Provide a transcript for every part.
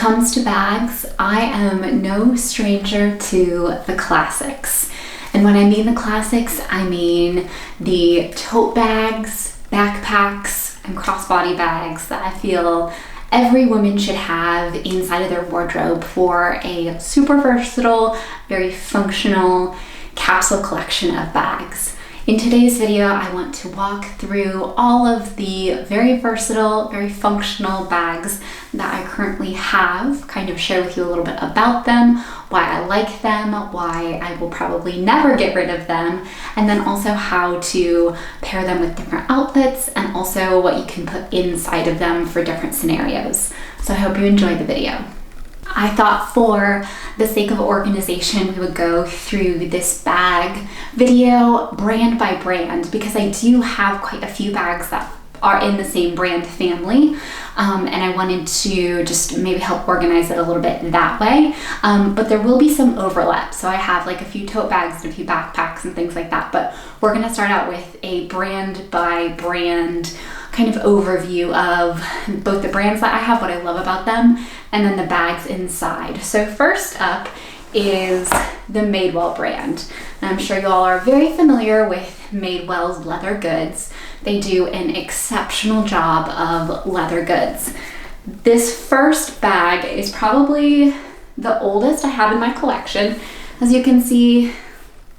comes to bags, I am no stranger to the classics. And when I mean the classics, I mean the tote bags, backpacks, and crossbody bags that I feel every woman should have inside of their wardrobe for a super versatile, very functional capsule collection of bags. In today's video, I want to walk through all of the very versatile, very functional bags that I currently have, kind of share with you a little bit about them, why I like them, why I will probably never get rid of them, and then also how to pair them with different outfits and also what you can put inside of them for different scenarios. So I hope you enjoyed the video. I thought for the sake of organization, we would go through this bag video brand by brand because I do have quite a few bags that are in the same brand family, and I wanted to just maybe help organize it a little bit that way, but there will be some overlap. So I have like a few tote bags and a few backpacks and things like that, but we're gonna start out with a brand by brand kind of overview of both the brands that I have, what I love about them, and then the bags inside. So first up is the Madewell brand. And I'm sure you all are very familiar with Madewell's leather goods. They do an exceptional job of leather goods. This first bag is probably the oldest I have in my collection. As you can see,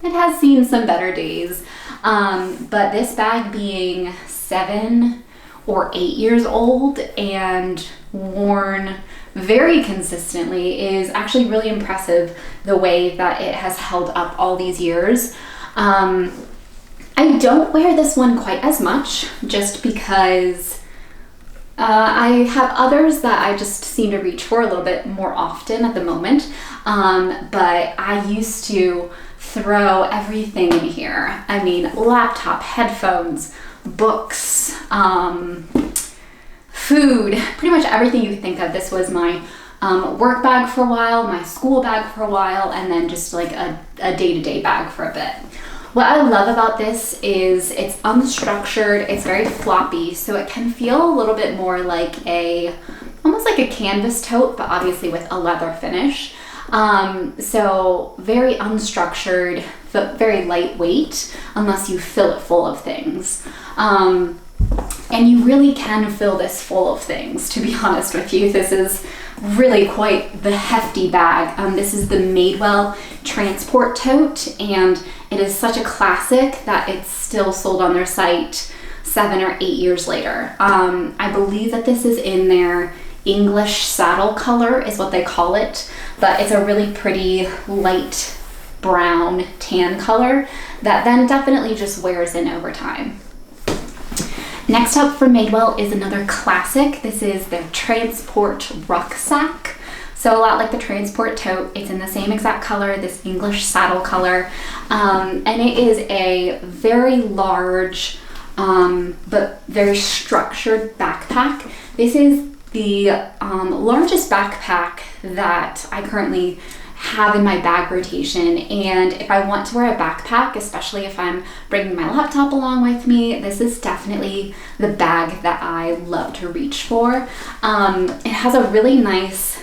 it has seen some better days. But this bag being 7 or 8 years old and worn very consistently is actually really impressive, the way that it has held up all these years. I don't wear this one quite as much just because I have others that I just seem to reach for a little bit more often at the moment, but I used to throw everything in here. I mean, laptop, headphones, books, food, pretty much everything you could think of. This was my work bag for a while, my school bag for a while, and then just like a day-to-day bag for a bit. What I love about this is it's unstructured, it's very floppy, so it can feel a little bit more like almost like a canvas tote, but obviously with a leather finish. So very unstructured, but very lightweight unless you fill it full of things. And you really can fill this full of things, to be honest with you. This is really quite the hefty bag. This is the Madewell Transport Tote, and it is such a classic that it's still sold on their site 7 or 8 years later. I believe that this is in their English saddle color is what they call it, but it's a really pretty light brown tan color that then definitely just wears in over time. Next up from Madewell is another classic. This is their Transport Rucksack. So a lot like the Transport Tote, it's in the same exact color, this English saddle color, and it is a very large but very structured backpack. This is the largest backpack that I currently have in my bag rotation, and if I want to wear a backpack, especially if I'm bringing my laptop along with me, this is definitely the bag that I love to reach for. It has a really nice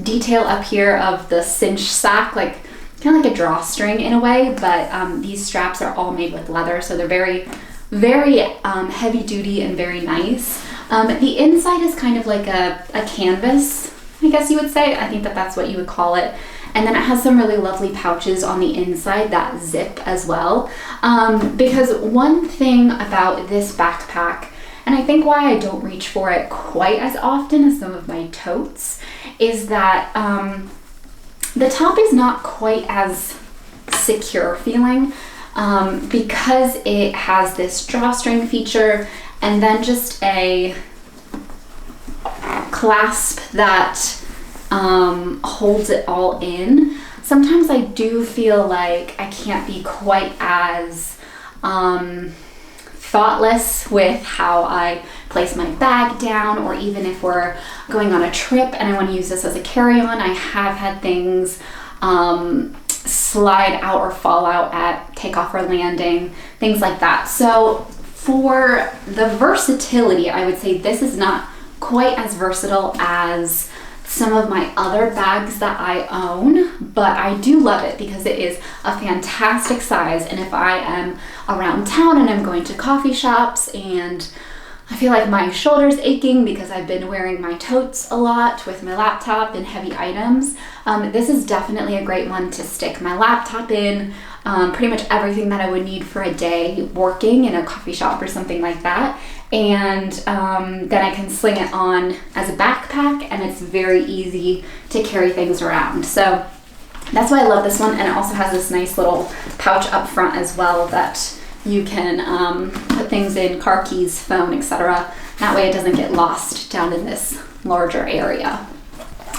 detail up here of the cinch sack, like kind of like a drawstring in a way, but these straps are all made with leather, so they're very heavy duty and very nice. The inside is kind of like a canvas, I guess you would say. I think that that's what you would call it. And then it has some really lovely pouches on the inside that zip as well. Because one thing about this backpack, and I think why I don't reach for it quite as often as some of my totes, is that the top is not quite as secure feeling, because it has this drawstring feature and then just a clasp that holds it all in. Sometimes I do feel like I can't be quite as thoughtless with how I place my bag down, or even if we're going on a trip and I want to use this as a carry-on. I have had things slide out or fall out at takeoff or landing, things like that. So for the versatility, I would say this is not quite as versatile as some of my other bags that I own, but I do love it because it is a fantastic size. And if I am around town and I'm going to coffee shops and I feel like my shoulder's aching because I've been wearing my totes a lot with my laptop and heavy items, this is definitely a great one to stick my laptop in, pretty much everything that I would need for a day working in a coffee shop or something like that. And then I can sling it on as a backpack, and it's very easy to carry things around. So that's why I love this one. And it also has this nice little pouch up front as well that you can put things in, car keys, phone, etc. That way it doesn't get lost down in this larger area.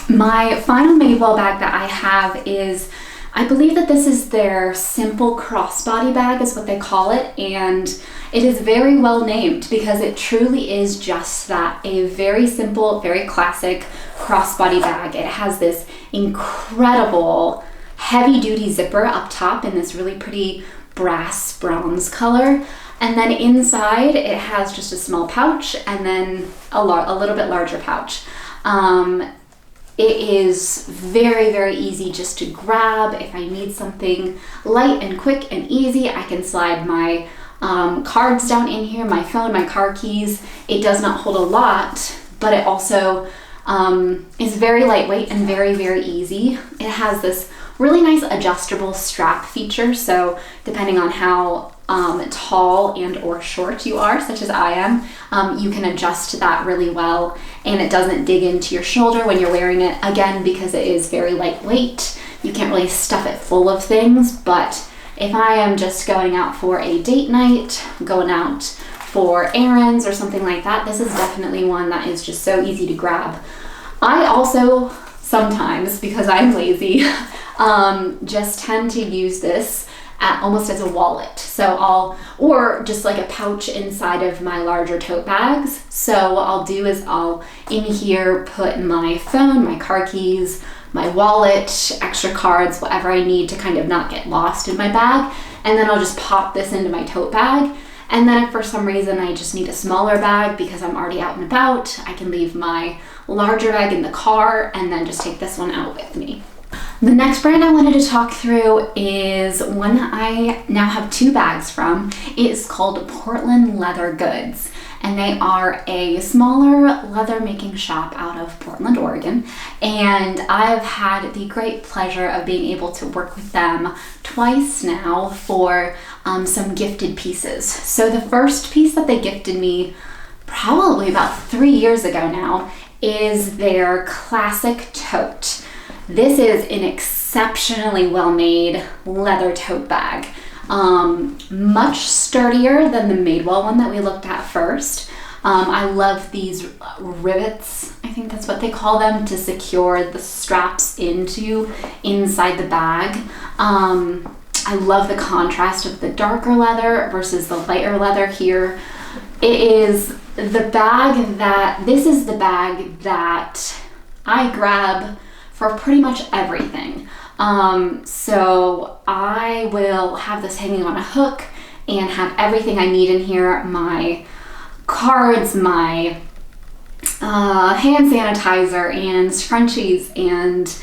My final Madewell bag that I have is, I believe that this is their simple crossbody bag is what they call it, and it is very well named because it truly is just that, a very simple, very classic crossbody bag. It has this incredible heavy duty zipper up top in this really pretty brass bronze color, and then inside it has just a small pouch and then a little bit larger pouch. It is very, very easy just to grab. If I need something light and quick and easy, I can slide my cards down in here, my phone, my car keys. It does not hold a lot, but it also is very lightweight and very, very easy. It has this really nice adjustable strap feature, so depending on how tall and or short you are, such as I am, you can adjust that really well, and it doesn't dig into your shoulder when you're wearing it, again, because it is very lightweight. You can't really stuff it full of things, but if I am just going out for a date night, going out for errands or something like that, this is definitely one that is just so easy to grab. I also sometimes, because I'm lazy, just tend to use this almost as a wallet. So or just like a pouch inside of my larger tote bags. So what I'll do is I'll in here put my phone, my car keys, my wallet, extra cards, whatever I need to kind of not get lost in my bag. And then I'll just pop this into my tote bag. And then if for some reason I just need a smaller bag because I'm already out and about, I can leave my larger bag in the car and then just take this one out with me. The next brand I wanted to talk through is one that I now have 2 bags from. It is called Portland Leather Goods, and they are a smaller leather making shop out of Portland, Oregon, and I've had the great pleasure of being able to work with them twice now for some gifted pieces. So the first piece that they gifted me probably about 3 years ago now is their classic tote. This is an exceptionally well-made leather tote bag. Much sturdier than the Madewell one that we looked at first. I love these rivets, I think that's what they call them, to secure the straps inside the bag. I love the contrast of the darker leather versus the lighter leather here. This is the bag that I grab for pretty much everything. So I will have this hanging on a hook and have everything I need in here. My cards, my hand sanitizer and scrunchies and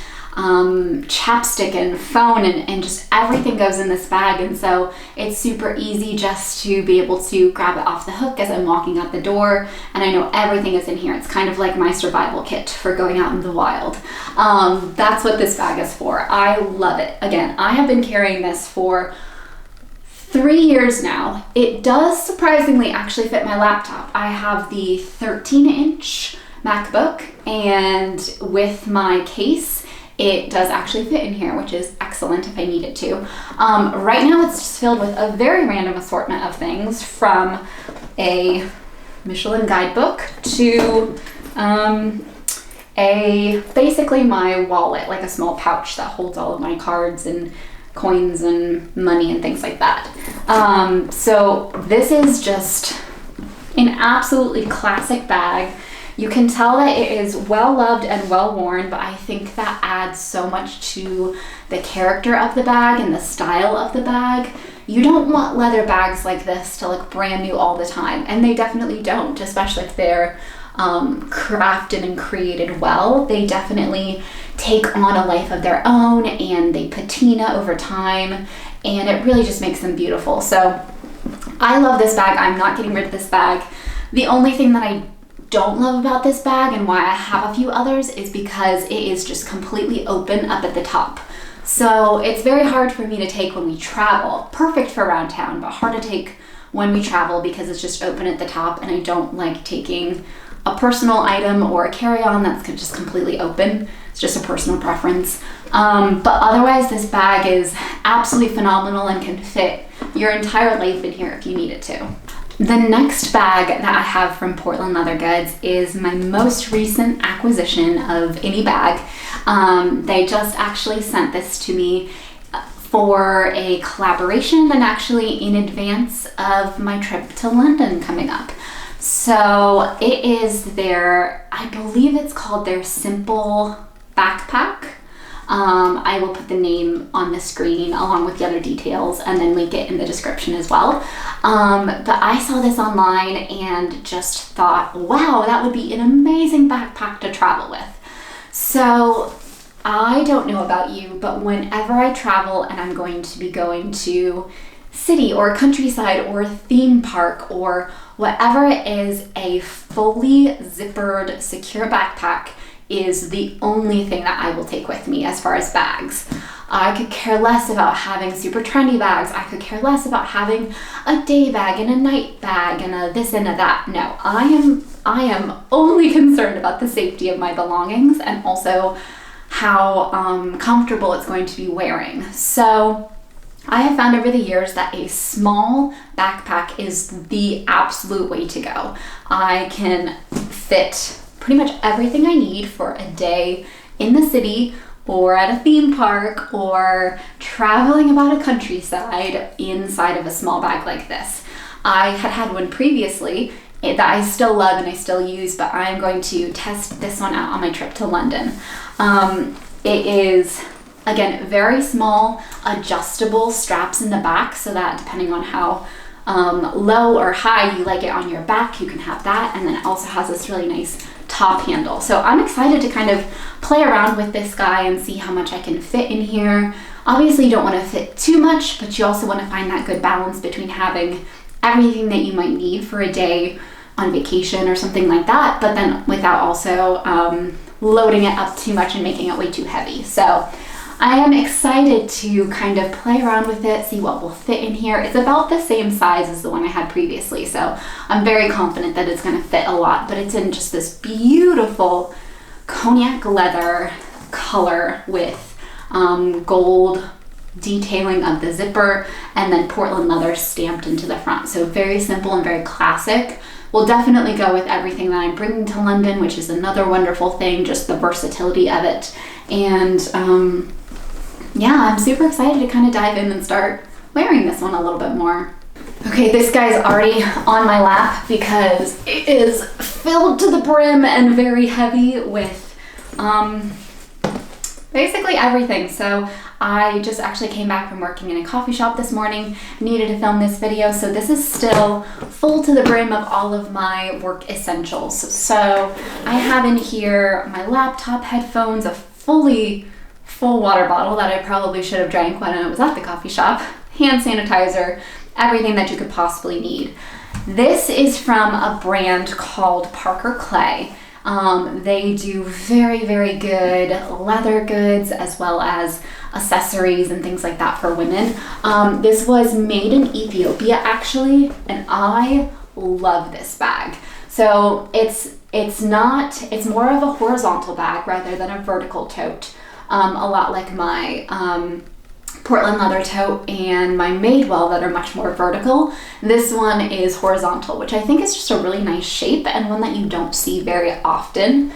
chapstick and phone and just everything goes in this bag, and so it's super easy just to be able to grab it off the hook as I'm walking out the door, and I know everything is in here. It's kind of like my survival kit for going out in the wild. That's what this bag is for. I love it. Again, I have been carrying this for 3 years now. It does surprisingly actually fit my laptop. I have the 13-inch MacBook, and with my case, it does actually fit in here, which is excellent if I need it to. Right now it's just filled with a very random assortment of things, from a Michelin guidebook to basically my wallet, like a small pouch that holds all of my cards and coins and money and things like that. So this is just an absolutely classic bag. You can tell that it is well loved and well worn, but I think that adds so much to the character of the bag and the style of the bag. You don't want leather bags like this to look brand new all the time, and they definitely don't, especially if they're crafted and created well, they definitely take on a life of their own, and they patina over time, and it really just makes them beautiful. So I love this bag. I'm not getting rid of this bag. The only thing that I don't love about this bag, and why I have a few others, is because it is just completely open up at the top. So it's very hard for me to take when we travel. Perfect for around town, but hard to take when we travel because it's just open at the top, and I don't like taking a personal item or a carry-on that's just completely open. It's just a personal preference. But otherwise, this bag is absolutely phenomenal and can fit your entire life in here if you need it to. The next bag that I have from Portland Leather Goods is my most recent acquisition of any bag. They just actually sent this to me for a collaboration, and actually in advance of my trip to London coming up. So it is their, I believe it's called their Simple backpack. I will put the name on the screen along with the other details and then link it in the description as well. But I saw this online and just thought, wow, that would be an amazing backpack to travel with. So I don't know about you, but whenever I travel and I'm going to be going to city or countryside or theme park or whatever it is, a fully zippered, secure backpack is the only thing that I will take with me as far as bags. I could care less about having super trendy bags. I could care less about having a day bag and a night bag and a this and a that. No, I am only concerned about the safety of my belongings and also how comfortable it's going to be wearing. So I have found over the years that a small backpack is the absolute way to go. I can fit pretty much everything I need for a day in the city or at a theme park or traveling about a countryside inside of a small bag like this. I had one previously that I still love and I still use, but I'm going to test this one out on my trip to London. It is, again, very small, adjustable straps in the back so that depending on how low or high you like it on your back, you can have that. And then it also has this really nice top handle. So I'm excited to kind of play around with this guy and see how much I can fit in here. Obviously you don't want to fit too much, but you also want to find that good balance between having everything that you might need for a day on vacation or something like that, but then without also loading it up too much and making it way too heavy. So I am excited to kind of play around with it, see what will fit in here. It's about the same size as the one I had previously, so I'm very confident that it's going to fit a lot, but it's in just this beautiful cognac leather color with gold detailing of the zipper and then Portland leather stamped into the front. So very simple and very classic. Will definitely go with everything that I'm bringing to London, which is another wonderful thing, just the versatility of it. And yeah, I'm super excited to kind of dive in and start wearing this one a little bit more. Okay, this guy's already on my lap because it is filled to the brim and very heavy with basically everything. So I just actually came back from working in a coffee shop this morning, needed to film this video, so this is still full to the brim of all of my work essentials. So I have in here my laptop, headphones, a full water bottle that I probably should have drank when I was at the coffee shop, hand sanitizer, everything that you could possibly need. This is from a brand called Parker Clay. They do very, very good leather goods as well as accessories and things like that for women. This was made in Ethiopia actually, and I love this bag. So it's more of a horizontal bag rather than a vertical tote. A lot like my Portland leather tote and my Madewell that are much more vertical. This one is horizontal, which I think is just a really nice shape and one that you don't see very often.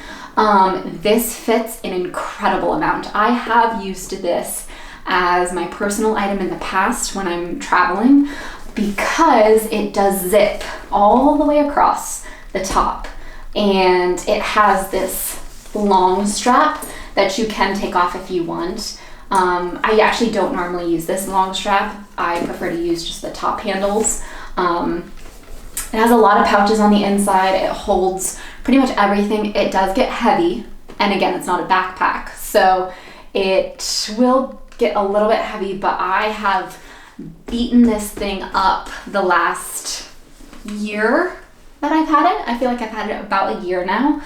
This fits an incredible amount. I have used this as my personal item in the past when I'm traveling because it does zip all the way across the top, and it has this long strap that you can take off if you want. I actually don't normally use this long strap. I prefer to use just the top handles. It has a lot of pouches on the inside. It holds pretty much everything. It does get heavy, and again, it's not a backpack, so it will get a little bit heavy, but I have beaten this thing up the last year that I've had it. I feel like I've had it about a year now,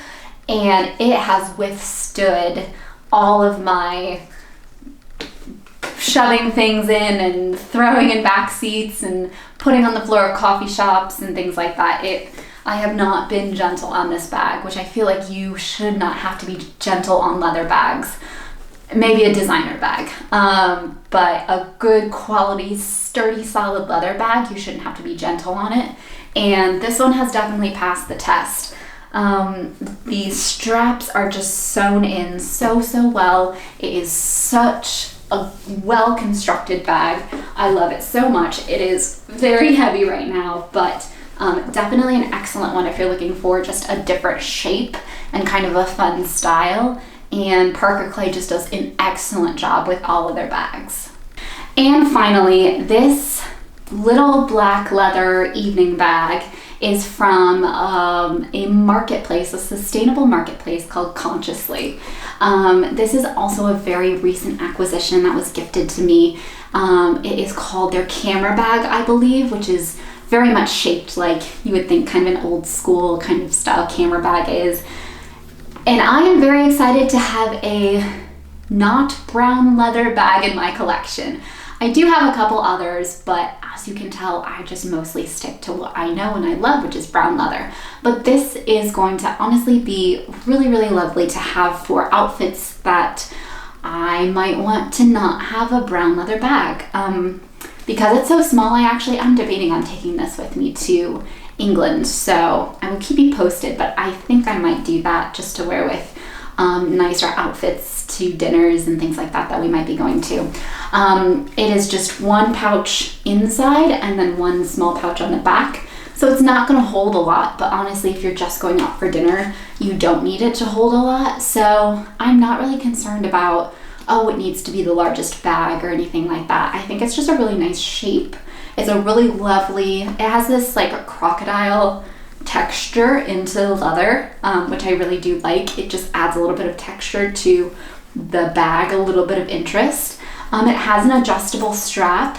and it has withstood all of my shoving things in and throwing in back seats and putting on the floor of coffee shops and things like that. I have not been gentle on this bag, which I feel like you should not have to be gentle on leather bags. Maybe a designer bag, but a good quality, sturdy, solid leather bag, you shouldn't have to be gentle on it. And this one has definitely passed the test. The straps are just sewn in so well. It is such a well-constructed bag. I love it so much. It is very heavy right now, but definitely an excellent one if you're looking for just a different shape and kind of a fun style. And Parker Clay just does an excellent job with all of their bags. And finally, this little black leather evening bag is from a marketplace, a sustainable marketplace called Consciously. This is also a very recent acquisition that was gifted to me. It is called their camera bag, I believe, which is very much shaped like you would think kind of an old school kind of style camera bag is. And I am very excited to have a not brown leather bag in my collection. I do have a couple others, but as you can tell, I just mostly stick to what I know and I love, which is brown leather. But this is going to honestly be really lovely to have for outfits that I might want to not have a brown leather bag. Because it's so small, I'm debating on taking this with me to England, so I will keep you posted, but I think I might do that just to wear with nicer outfits to dinners and things like that we might be going to. It is just one pouch inside and then one small pouch on the back, so it's not going to hold a lot, but honestly, if you're just going out for dinner, you don't need it to hold a lot, so I'm not really concerned about, oh, it needs to be the largest bag or anything like that. I think it's just a really nice shape. It's a really lovely, it has this like a crocodile texture into the leather, which I really do like. It just adds a little bit of texture to the bag, a little bit of interest. It has an adjustable strap,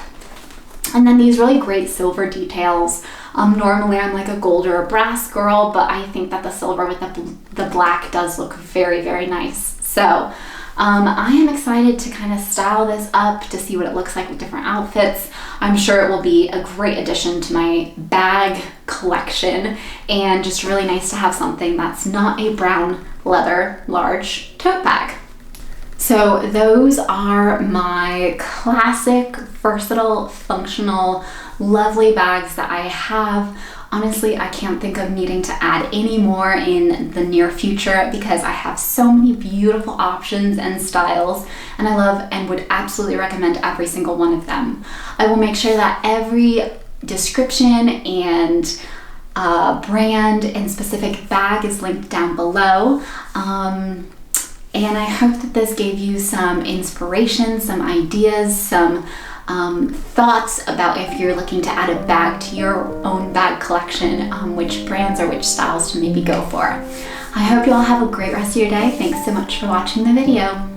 and then these really great silver details. Normally I'm like a gold or a brass girl, but I think that the silver with the black does look very nice. So I am excited to kind of style this up to see what it looks like with different outfits. I'm sure it will be a great addition to my bag collection, and just really nice to have something that's not a brown leather large tote bag. So those are my classic, versatile, functional, lovely bags that I have. Honestly, I can't think of needing to add any more in the near future because I have so many beautiful options and styles, and I love and would absolutely recommend every single one of them. I will make sure that every description and brand and specific bag is linked down below. And I hope that this gave you some inspiration, some ideas, some thoughts about if you're looking to add a bag to your own bag collection, which brands or which styles to maybe go for. I hope you all have a great rest of your day. Thanks so much for watching the video.